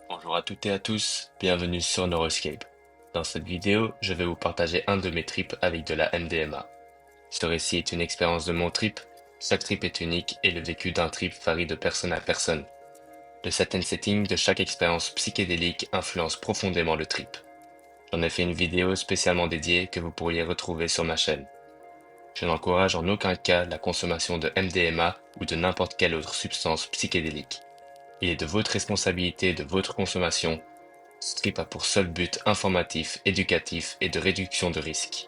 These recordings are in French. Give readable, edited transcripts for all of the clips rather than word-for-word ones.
Bonjour à toutes et à tous, bienvenue sur Neuroscape. Dans cette vidéo, je vais vous partager un de mes trips avec de la MDMA. Ce récit est une expérience de mon trip, chaque trip est unique et le vécu d'un trip varie de personne à personne. Le set and setting de chaque expérience psychédélique influence profondément le trip. J'en ai fait une vidéo spécialement dédiée que vous pourriez retrouver sur ma chaîne. Je n'encourage en aucun cas la consommation de MDMA ou de n'importe quelle autre substance psychédélique. Il est de votre responsabilité et de votre consommation. Ce trip a pour seul but informatif, éducatif et de réduction de risques,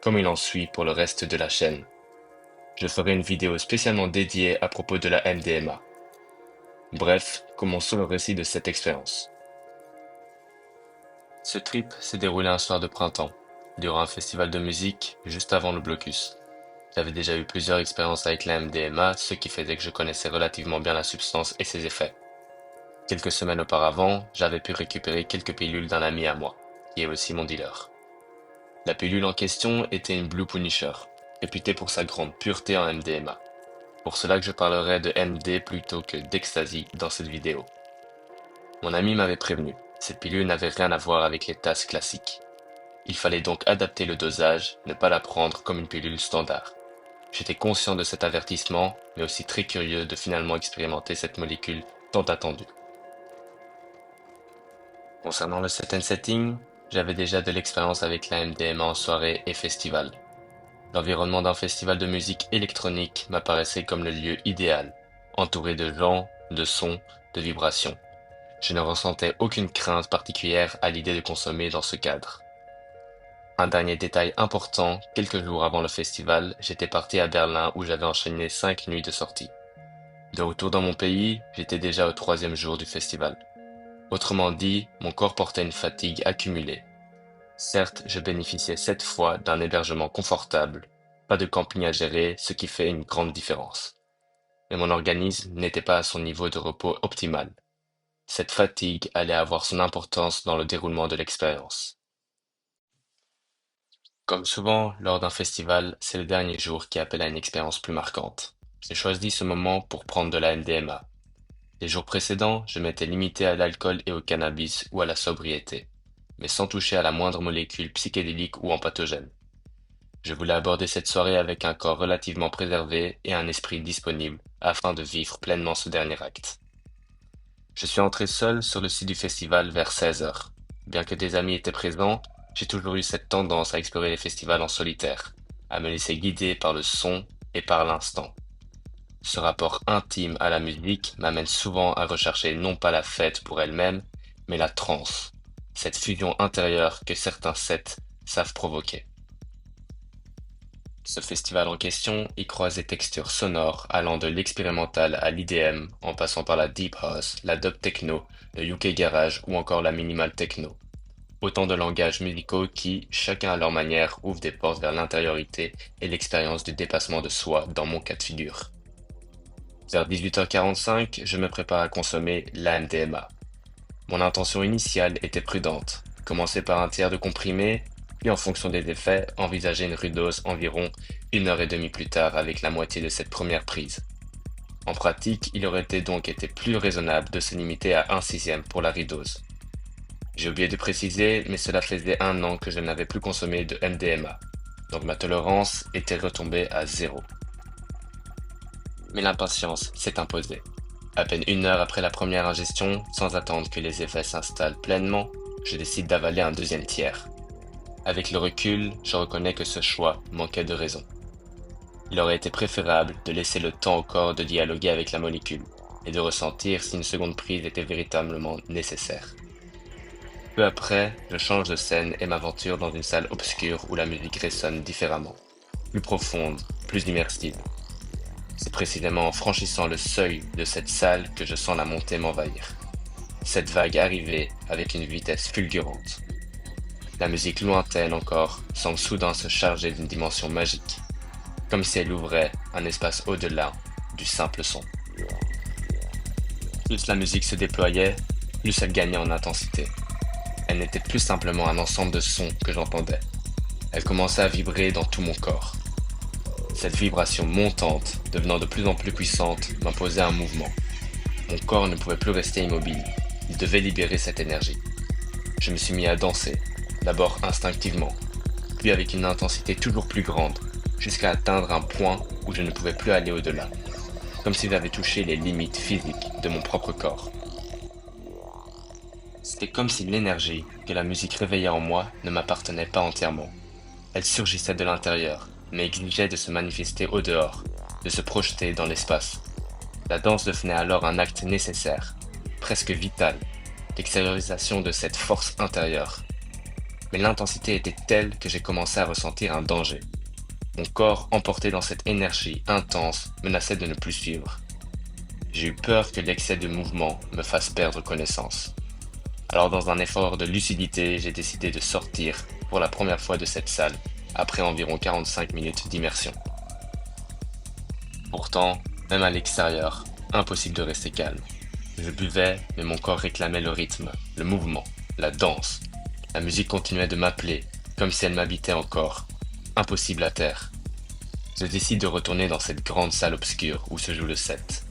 comme il en suit pour le reste de la chaîne. Je ferai une vidéo spécialement dédiée à propos de la MDMA. Bref, commençons le récit de cette expérience. Ce trip s'est déroulé un soir de printemps, durant un festival de musique juste avant le blocus. J'avais déjà eu plusieurs expériences avec la MDMA, ce qui faisait que je connaissais relativement bien la substance et ses effets. Quelques semaines auparavant, j'avais pu récupérer quelques pilules d'un ami à moi, qui est aussi mon dealer. La pilule en question était une Blue Punisher, réputée pour sa grande pureté en MDMA. Pour cela que je parlerai de MD plutôt que d'ecstasy dans cette vidéo. Mon ami m'avait prévenu, cette pilule n'avait rien à voir avec les tasses classiques. Il fallait donc adapter le dosage, ne pas la prendre comme une pilule standard. J'étais conscient de cet avertissement, mais aussi très curieux de finalement expérimenter cette molécule tant attendue. Concernant le set and setting, j'avais déjà de l'expérience avec la MDMA en soirée et festival. L'environnement d'un festival de musique électronique m'apparaissait comme le lieu idéal, entouré de gens, de sons, de vibrations. Je ne ressentais aucune crainte particulière à l'idée de consommer dans ce cadre. Un dernier détail important, quelques jours avant le festival, j'étais parti à Berlin où j'avais enchaîné 5 nuits de sortie. De retour dans mon pays, j'étais déjà au 3e jour du festival. Autrement dit, mon corps portait une fatigue accumulée. Certes, je bénéficiais cette fois d'un hébergement confortable, pas de camping à gérer, ce qui fait une grande différence. Mais mon organisme n'était pas à son niveau de repos optimal. Cette fatigue allait avoir son importance dans le déroulement de l'expérience. Comme souvent, lors d'un festival, c'est le dernier jour qui appelle à une expérience plus marquante. J'ai choisi ce moment pour prendre de la MDMA. Les jours précédents, je m'étais limité à l'alcool et au cannabis ou à la sobriété, mais sans toucher à la moindre molécule psychédélique ou empathogène. Je voulais aborder cette soirée avec un corps relativement préservé et un esprit disponible afin de vivre pleinement ce dernier acte. Je suis entré seul sur le site du festival vers 16 heures. Bien que des amis étaient présents, j'ai toujours eu cette tendance à explorer les festivals en solitaire, à me laisser guider par le son et par l'instant. Ce rapport intime à la musique m'amène souvent à rechercher non pas la fête pour elle-même, mais la transe, cette fusion intérieure que certains sets savent provoquer. Ce festival en question y croise des textures sonores allant de l'expérimental à l'IDM, en passant par la deep house, la dub techno, le UK garage ou encore la minimal techno. Autant de langages musicaux qui, chacun à leur manière, ouvrent des portes vers l'intériorité et l'expérience du dépassement de soi dans mon cas de figure. Vers 18h45, je me prépare à consommer la MDMA. Mon intention initiale était prudente, commencer par un tiers de comprimé, puis en fonction des effets, envisager une rude dose environ 1h30 plus tard avec la moitié de cette première prise. En pratique, il aurait donc été plus raisonnable de se limiter à 1/6 pour la ridose. J'ai oublié de préciser, mais cela faisait 1 an que je n'avais plus consommé de MDMA, donc ma tolérance était retombée à 0. Mais l'impatience s'est imposée. À peine 1 heure après la première ingestion, sans attendre que les effets s'installent pleinement, je décide d'avaler un deuxième tiers. Avec le recul, je reconnais que ce choix manquait de raison. Il aurait été préférable de laisser le temps au corps de dialoguer avec la molécule et de ressentir si une seconde prise était véritablement nécessaire. Peu après, je change de scène et m'aventure dans une salle obscure où la musique résonne différemment, plus profonde, plus immersive. C'est précisément en franchissant le seuil de cette salle que je sens la montée m'envahir. Cette vague arrivait avec une vitesse fulgurante. La musique lointaine encore semble soudain se charger d'une dimension magique, comme si elle ouvrait un espace au-delà du simple son. Plus la musique se déployait, plus elle gagnait en intensité. Elle n'était plus simplement un ensemble de sons que j'entendais. Elle commençait à vibrer dans tout mon corps. Cette vibration montante, devenant de plus en plus puissante, m'imposait un mouvement. Mon corps ne pouvait plus rester immobile. Il devait libérer cette énergie. Je me suis mis à danser, d'abord instinctivement, puis avec une intensité toujours plus grande, jusqu'à atteindre un point où je ne pouvais plus aller au-delà, comme si j'avais touché les limites physiques de mon propre corps. C'était comme si l'énergie que la musique réveillait en moi ne m'appartenait pas entièrement. Elle surgissait de l'intérieur, mais exigeait de se manifester au dehors, de se projeter dans l'espace. La danse devenait alors un acte nécessaire, presque vital, l'extériorisation de cette force intérieure. Mais l'intensité était telle que j'ai commencé à ressentir un danger. Mon corps, emporté dans cette énergie intense, menaçait de ne plus suivre. J'ai eu peur que l'excès de mouvement me fasse perdre connaissance. Alors dans un effort de lucidité, j'ai décidé de sortir pour la première fois de cette salle, après environ 45 minutes d'immersion. Pourtant, même à l'extérieur, impossible de rester calme. Je buvais, mais mon corps réclamait le rythme, le mouvement, la danse. La musique continuait de m'appeler, comme si elle m'habitait encore. Impossible à taire. Je décide de retourner dans cette grande salle obscure où se joue le set.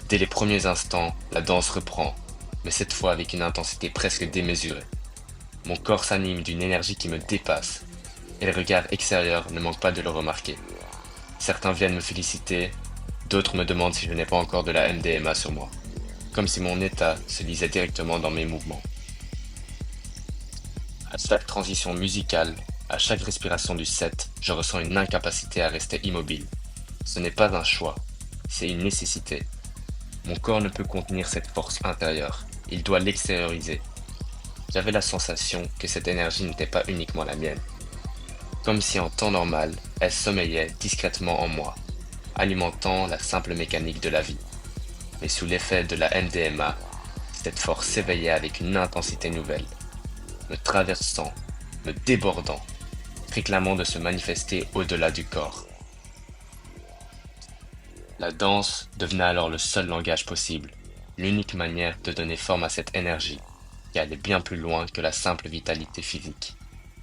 Dès les premiers instants, la danse reprend, mais cette fois avec une intensité presque démesurée. Mon corps s'anime d'une énergie qui me dépasse, et les regards extérieurs ne manquent pas de le remarquer. Certains viennent me féliciter, d'autres me demandent si je n'ai pas encore de la MDMA sur moi, comme si mon état se lisait directement dans mes mouvements. À chaque transition musicale, à chaque respiration du set, je ressens une incapacité à rester immobile. Ce n'est pas un choix, c'est une nécessité. Mon corps ne peut contenir cette force intérieure, il doit l'extérioriser. J'avais la sensation que cette énergie n'était pas uniquement la mienne. Comme si en temps normal, elle sommeillait discrètement en moi, alimentant la simple mécanique de la vie. Mais sous l'effet de la MDMA, cette force s'éveillait avec une intensité nouvelle, me traversant, me débordant, réclamant de se manifester au-delà du corps. La danse devenait alors le seul langage possible, l'unique manière de donner forme à cette énergie, qui allait bien plus loin que la simple vitalité physique.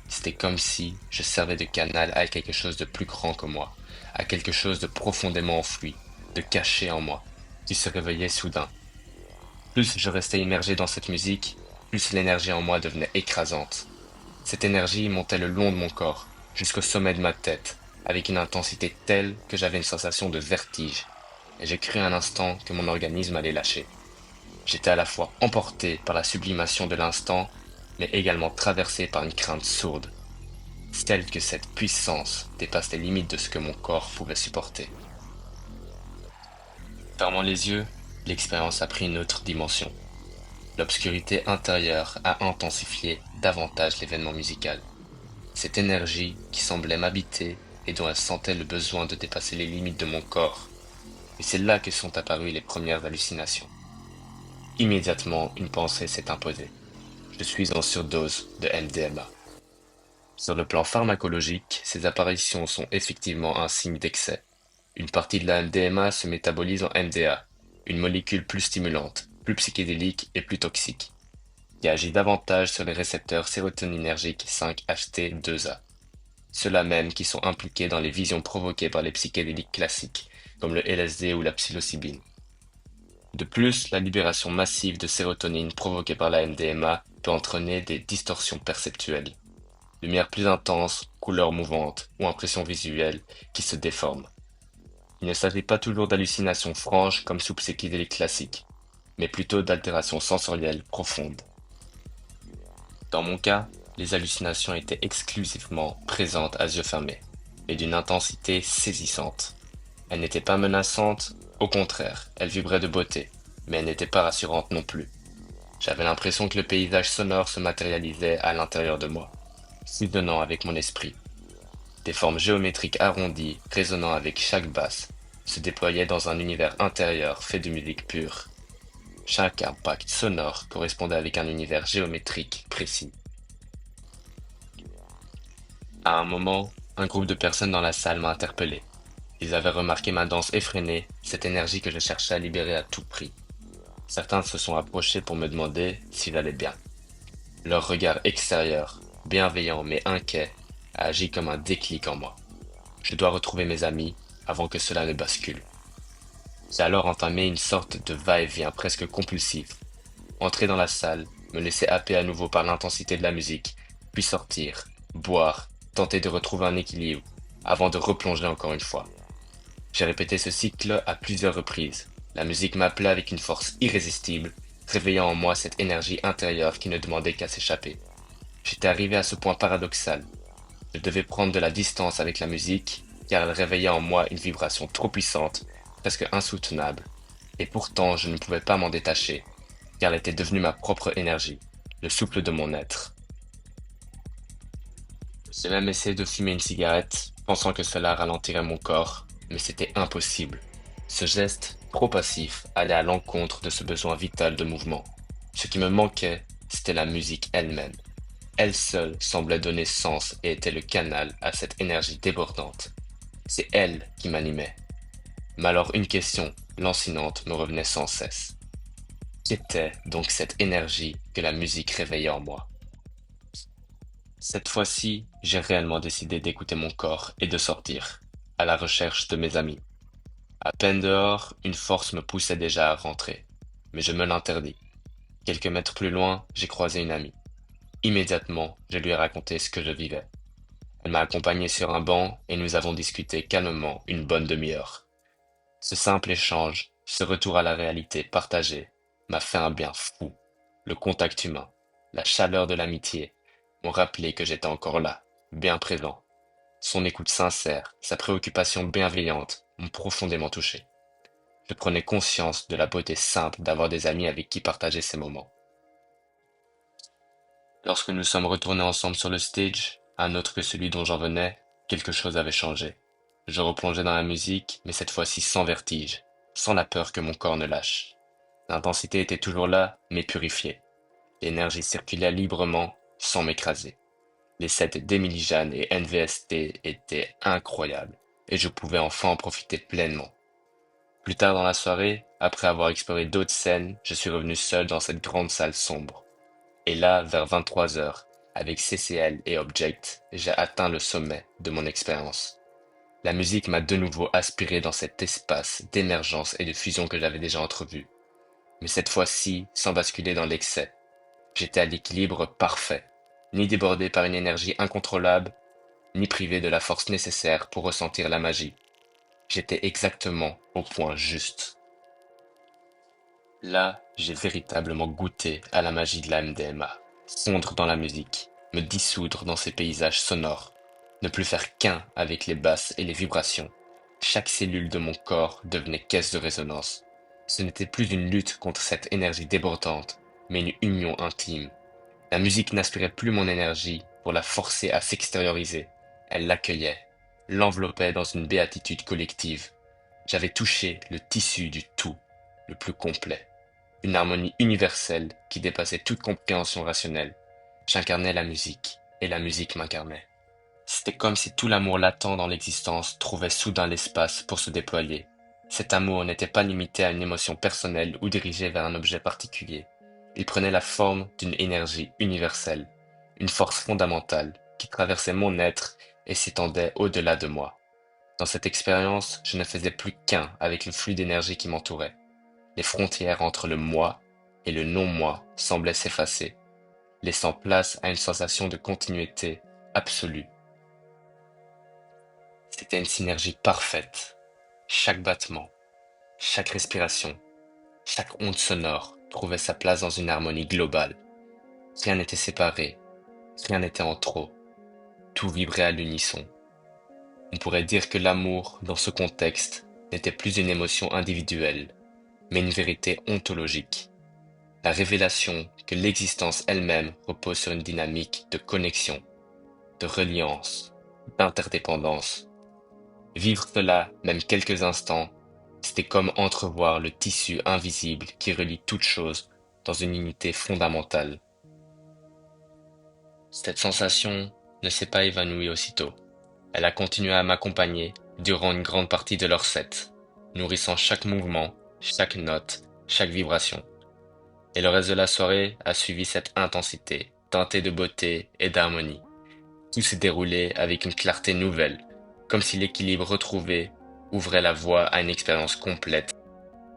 C'était comme si je servais de canal à quelque chose de plus grand que moi, à quelque chose de profondément enfoui, de caché en moi, qui se réveillait soudain. Plus je restais immergé dans cette musique, plus l'énergie en moi devenait écrasante. Cette énergie montait le long de mon corps, jusqu'au sommet de ma tête, avec une intensité telle que j'avais une sensation de vertige, et j'ai cru un instant que mon organisme allait lâcher. J'étais à la fois emporté par la sublimation de l'instant, mais également traversé par une crainte sourde, telle que cette puissance dépasse les limites de ce que mon corps pouvait supporter. Fermant les yeux, l'expérience a pris une autre dimension. L'obscurité intérieure a intensifié davantage l'événement musical. Cette énergie qui semblait m'habiter et dont elle sentait le besoin de dépasser les limites de mon corps. Et c'est là que sont apparues les premières hallucinations. Immédiatement, une pensée s'est imposée. Je suis en surdose de MDMA. Sur le plan pharmacologique, ces apparitions sont effectivement un signe d'excès. Une partie de la MDMA se métabolise en MDA, une molécule plus stimulante, plus psychédélique et plus toxique, qui agit davantage sur les récepteurs sérotoninergiques 5-HT2A, ceux-là même qui sont impliqués dans les visions provoquées par les psychédéliques classiques, comme le LSD ou la psilocybine. De plus, la libération massive de sérotonine provoquée par la MDMA peut entraîner des distorsions perceptuelles. Lumière plus intense, couleurs mouvantes ou impressions visuelles qui se déforment. Il ne s'agit pas toujours d'hallucinations franches comme sous psychédéliques classiques, mais plutôt d'altérations sensorielles profondes. Dans mon cas, les hallucinations étaient exclusivement présentes à yeux fermés, et d'une intensité saisissante. Elles n'étaient pas menaçantes, au contraire, elles vibraient de beauté, mais elles n'étaient pas rassurantes non plus. J'avais l'impression que le paysage sonore se matérialisait à l'intérieur de moi, fusionnant avec mon esprit. Des formes géométriques arrondies, résonnant avec chaque basse, se déployaient dans un univers intérieur fait de musique pure. Chaque impact sonore correspondait avec un univers géométrique précis. À un moment, un groupe de personnes dans la salle m'a interpellé. Ils avaient remarqué ma danse effrénée, cette énergie que je cherchais à libérer à tout prix. Certains se sont approchés pour me demander si j'allais bien. Leur regard extérieur, bienveillant mais inquiet, a agi comme un déclic en moi. Je dois retrouver mes amis avant que cela ne bascule. J'ai alors entamé une sorte de va-et-vient presque compulsif, entrer dans la salle, me laisser happer à nouveau par l'intensité de la musique, puis sortir, boire, tenter de retrouver un équilibre, avant de replonger encore une fois. J'ai répété ce cycle à plusieurs reprises. La musique m'appelait avec une force irrésistible, réveillant en moi cette énergie intérieure qui ne demandait qu'à s'échapper. J'étais arrivé à ce point paradoxal. Je devais prendre de la distance avec la musique, car elle réveillait en moi une vibration trop puissante, presque insoutenable. Et pourtant, je ne pouvais pas m'en détacher, car elle était devenue ma propre énergie, le souffle de mon être. J'ai même essayé de fumer une cigarette, pensant que cela ralentirait mon corps, mais c'était impossible. Ce geste, trop passif, allait à l'encontre de ce besoin vital de mouvement. Ce qui me manquait, c'était la musique elle-même. Elle seule semblait donner sens et était le canal à cette énergie débordante. C'est elle qui m'animait. Mais alors une question, lancinante, me revenait sans cesse. Qu'était donc cette énergie que la musique réveillait en moi? Cette fois-ci, j'ai réellement décidé d'écouter mon corps et de sortir, à la recherche de mes amis. À peine dehors, une force me poussait déjà à rentrer. Mais je me l'interdis. Quelques mètres plus loin, j'ai croisé une amie. Immédiatement, je lui ai raconté ce que je vivais. Elle m'a accompagné sur un banc et nous avons discuté calmement une bonne demi-heure. Ce simple échange, ce retour à la réalité partagée, m'a fait un bien fou. Le contact humain, la chaleur de l'amitié m'ont rappelé que j'étais encore là, bien présent. Son écoute sincère, sa préoccupation bienveillante m'ont profondément touché. Je prenais conscience de la beauté simple d'avoir des amis avec qui partager ces moments. Lorsque nous sommes retournés ensemble sur le stage, un autre que celui dont j'en venais, quelque chose avait changé. Je replongeais dans la musique, mais cette fois-ci sans vertige, sans la peur que mon corps ne lâche. L'intensité était toujours là, mais purifiée. L'énergie circulait librement, sans m'écraser. Les sets d'Emily Jeanne et NVST étaient incroyables, et je pouvais enfin en profiter pleinement. Plus tard dans la soirée, après avoir exploré d'autres scènes, je suis revenu seul dans cette grande salle sombre. Et là, vers 23 heures, avec CCL et Object, j'ai atteint le sommet de mon expérience. La musique m'a de nouveau aspiré dans cet espace d'émergence et de fusion que j'avais déjà entrevu. Mais cette fois-ci, sans basculer dans l'excès. J'étais à l'équilibre parfait, ni débordé par une énergie incontrôlable, ni privé de la force nécessaire pour ressentir la magie. J'étais exactement au point juste. Là, j'ai véritablement goûté à la magie de la MDMA. Fondre dans la musique, me dissoudre dans ces paysages sonores, ne plus faire qu'un avec les basses et les vibrations. Chaque cellule de mon corps devenait caisse de résonance. Ce n'était plus une lutte contre cette énergie débordante, mais une union intime. La musique n'aspirait plus mon énergie pour la forcer à s'extérioriser. Elle l'accueillait, l'enveloppait dans une béatitude collective. J'avais touché le tissu du tout, le plus complet. Une harmonie universelle qui dépassait toute compréhension rationnelle. J'incarnais la musique, et la musique m'incarnait. C'était comme si tout l'amour latent dans l'existence trouvait soudain l'espace pour se déployer. Cet amour n'était pas limité à une émotion personnelle ou dirigé vers un objet particulier. Il prenait la forme d'une énergie universelle, une force fondamentale qui traversait mon être et s'étendait au-delà de moi. Dans cette expérience, je ne faisais plus qu'un avec le flux d'énergie qui m'entourait. Les frontières entre le moi et le non-moi semblaient s'effacer, laissant place à une sensation de continuité absolue. C'était une synergie parfaite. Chaque battement, chaque respiration, chaque onde sonore trouvait sa place dans une harmonie globale. Rien n'était séparé, rien n'était en trop, tout vibrait à l'unisson. On pourrait dire que l'amour, dans ce contexte, n'était plus une émotion individuelle, mais une vérité ontologique. La révélation que l'existence elle-même repose sur une dynamique de connexion, de reliance, d'interdépendance. Vivre cela, même quelques instants, c'était comme entrevoir le tissu invisible qui relie toute chose dans une unité fondamentale. Cette sensation ne s'est pas évanouie aussitôt. Elle a continué à m'accompagner durant une grande partie de leur set, nourrissant chaque mouvement, chaque note, chaque vibration. Et le reste de la soirée a suivi cette intensité, teintée de beauté et d'harmonie. Tout s'est déroulé avec une clarté nouvelle, comme si l'équilibre retrouvé ouvrait la voie à une expérience complète.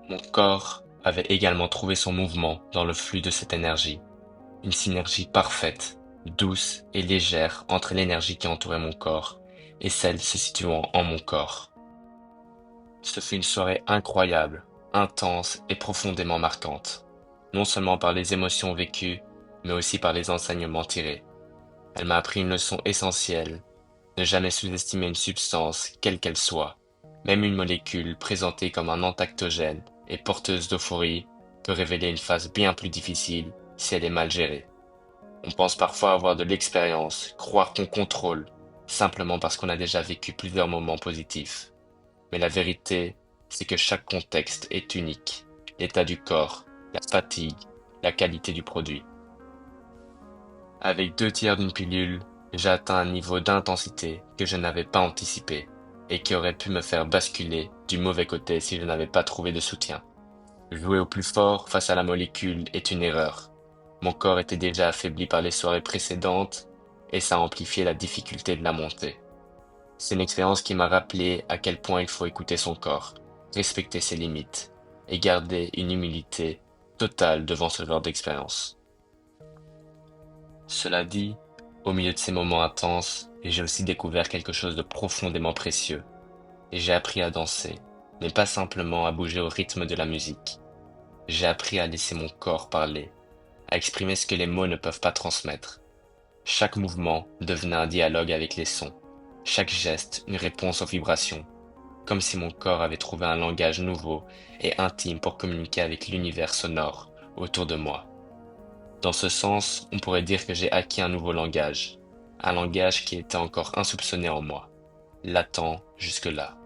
Mon corps avait également trouvé son mouvement dans le flux de cette énergie, une synergie parfaite, douce et légère entre l'énergie qui entourait mon corps et celle se situant en mon corps. Ce fut une soirée incroyable, intense et profondément marquante, non seulement par les émotions vécues, mais aussi par les enseignements tirés. Elle m'a appris une leçon essentielle: ne jamais sous-estimer une substance, quelle qu'elle soit. Même une molécule présentée comme un entactogène et porteuse d'euphorie peut révéler une phase bien plus difficile si elle est mal gérée. On pense parfois avoir de l'expérience, croire qu'on contrôle, simplement parce qu'on a déjà vécu plusieurs moments positifs. Mais la vérité, c'est que chaque contexte est unique. L'état du corps, la fatigue, la qualité du produit. Avec 2 tiers d'une pilule, j'ai atteint un niveau d'intensité que je n'avais pas anticipé et qui aurait pu me faire basculer du mauvais côté si je n'avais pas trouvé de soutien. Jouer au plus fort face à la molécule est une erreur. Mon corps était déjà affaibli par les soirées précédentes et ça a amplifié la difficulté de la montée. C'est une expérience qui m'a rappelé à quel point il faut écouter son corps, respecter ses limites et garder une humilité totale devant ce genre d'expérience. Cela dit, au milieu de ces moments intenses, j'ai aussi découvert quelque chose de profondément précieux. Et j'ai appris à danser, mais pas simplement à bouger au rythme de la musique. J'ai appris à laisser mon corps parler, à exprimer ce que les mots ne peuvent pas transmettre. Chaque mouvement devenait un dialogue avec les sons, chaque geste une réponse aux vibrations, comme si mon corps avait trouvé un langage nouveau et intime pour communiquer avec l'univers sonore autour de moi. Dans ce sens, on pourrait dire que j'ai acquis un nouveau langage, un langage qui était encore insoupçonné en moi, latent jusque-là,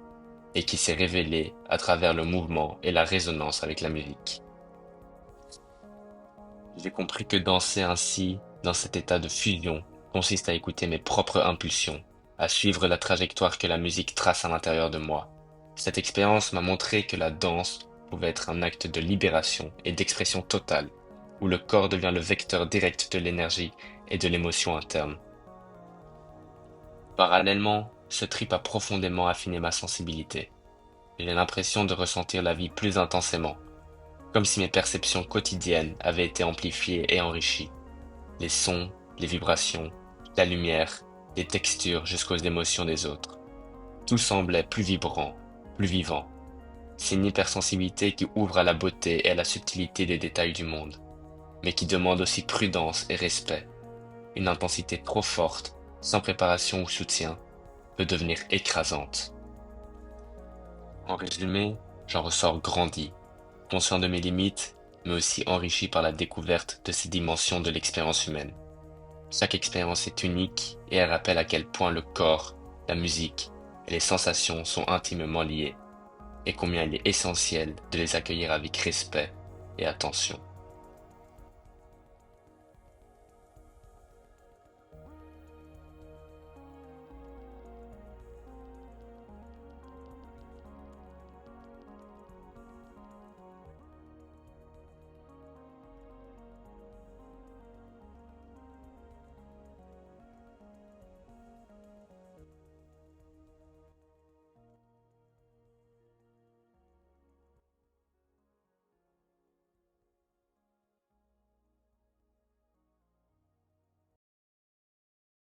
et qui s'est révélé à travers le mouvement et la résonance avec la musique. J'ai compris que danser ainsi, dans cet état de fusion, consiste à écouter mes propres impulsions, à suivre la trajectoire que la musique trace à l'intérieur de moi. Cette expérience m'a montré que la danse pouvait être un acte de libération et d'expression totale, où le corps devient le vecteur direct de l'énergie et de l'émotion interne. Parallèlement, ce trip a profondément affiné ma sensibilité. J'ai l'impression de ressentir la vie plus intensément, comme si mes perceptions quotidiennes avaient été amplifiées et enrichies. Les sons, les vibrations, la lumière, les textures jusqu'aux émotions des autres. Tout semblait plus vibrant, plus vivant. C'est une hypersensibilité qui ouvre à la beauté et à la subtilité des détails du monde, mais qui demande aussi prudence et respect. Une intensité trop forte, sans préparation ou soutien, peut devenir écrasante. En résumé, j'en ressors grandi, conscient de mes limites, mais aussi enrichi par la découverte de ces dimensions de l'expérience humaine. Chaque expérience est unique et elle rappelle à quel point le corps, la musique et les sensations sont intimement liés, et combien il est essentiel de les accueillir avec respect et attention.